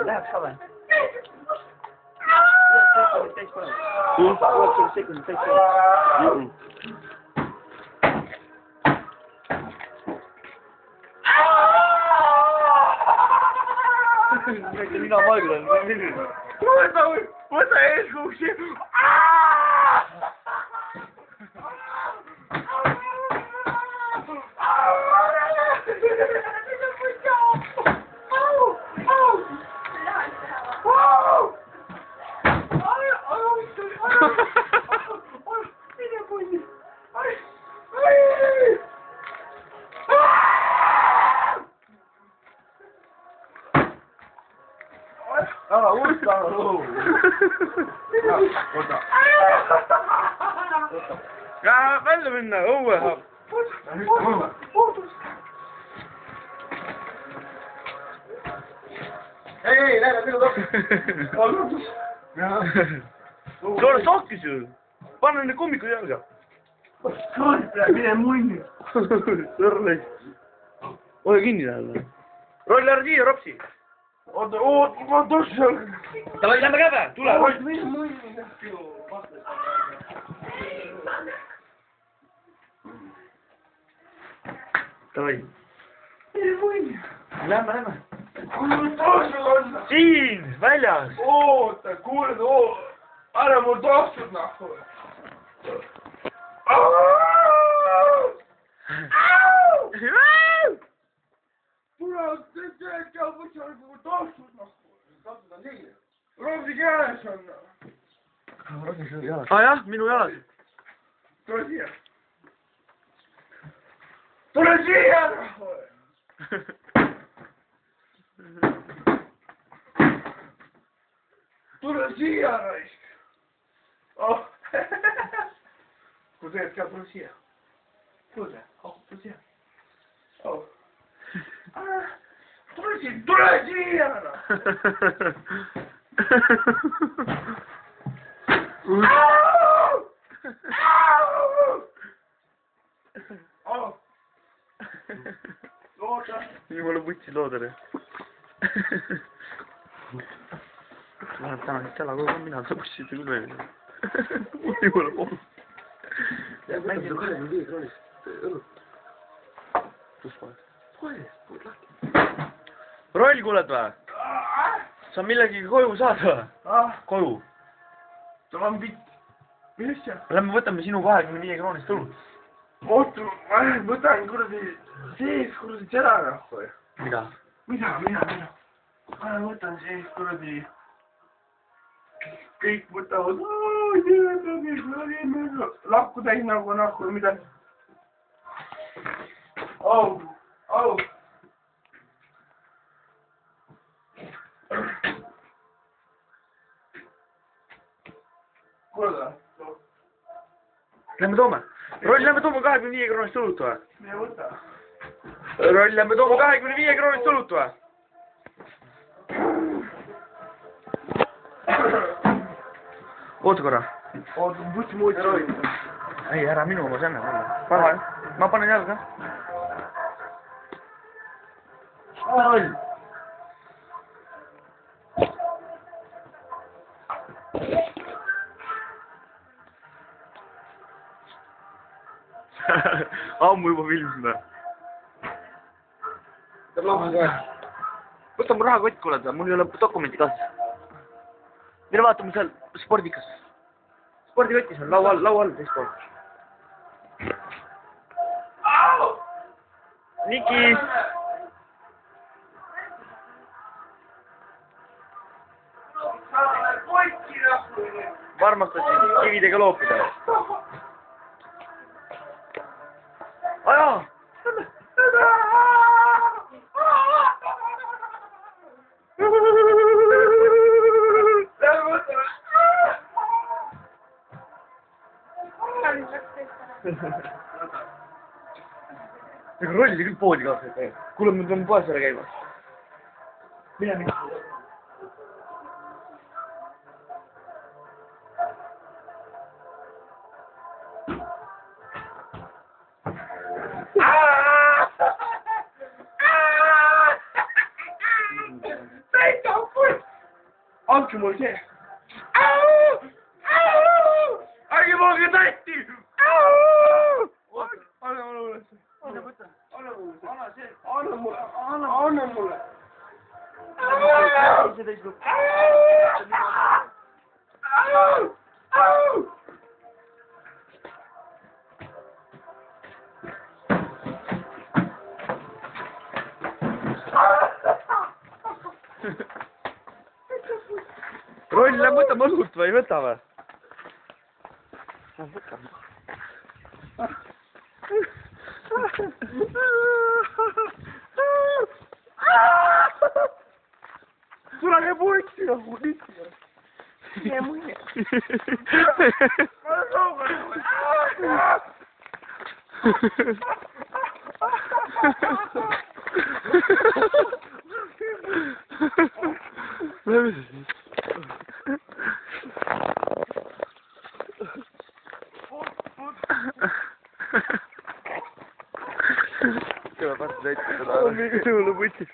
Läheb ka või? Mina vaigutan, milline? Võta eeskuuksi! Ja, välja minna, õue saab. Ei, lähe minu tokkis. See on sokkis ju. Panna need kummikud jalga. Mine munni. Sõrleid. Ole kinni tähele. Rolli ära siia, ropsi. Oota, ma tõstan. Davai, lähme käve, tule. Mine munni. Davai. Mine munni. Lähme. Siin, väljas. Oota, kuule, ära mul tohtud nahku. Tule, tead, võtsa mul tohtud nahku. Robsi käes on. Jah, minu jalas. Tule siia. Tule siia, nahku. Tule siia, raisk! Oh! Kuule, teed tule siia. Kuule, tule siia. Oh! Tule siia! Oh! Loota! Jumala võtsid loodare. Läheb täna siit jala kogu, mina seda bussid küll veel. Jumala pool. Mängid kahekümne 5 kroonist õlut. Kus poed? Poed lahti. Roll kuuled või? Sa millegagi koju saad või? Koju. Tal on pitt. Mis see? Lähme võtame sinu 25 kroonist õlut. Ootu, ma võtan kuradi sees kuradi seda rahva. Mida? Mida? Ma võtan sees kuradi... Kõik võtavad, lakku täis nagu nahku või midagi. Au. Kuule. Lähme toome. Roll, lähme toome 25 kroonist õlut või? Mine võta. Roll, lähme toome 25 kroonist õlut või? Oota korra. Oota, võtsi muud roll. Ei, ära minu omas enne. Ma panen jalga. Roll. Ammu juba filmsime. Võta mu rahakott, kuule, mul ei ole dokumenti kaasas. mine vaatame seal spordikas. Spordivõttis on laua all teist pool. Niki! Ma armastasin kividega loopida. Aja! Ega rolli küll poodi kaasa ei. Kuule, me peame poes ära käima. Mine mingi. Andke mul see. Ärge mulle tatti! Anna mulle üles. Anna mulle. See teist Roll, lähme võtame õlut või ei võta või? Võtame. Sulage puitti ja puitti. Mine muine. Ma olen soovanud. Lähme siis. Kyllä päästä leittämään. On mikä se on puitti.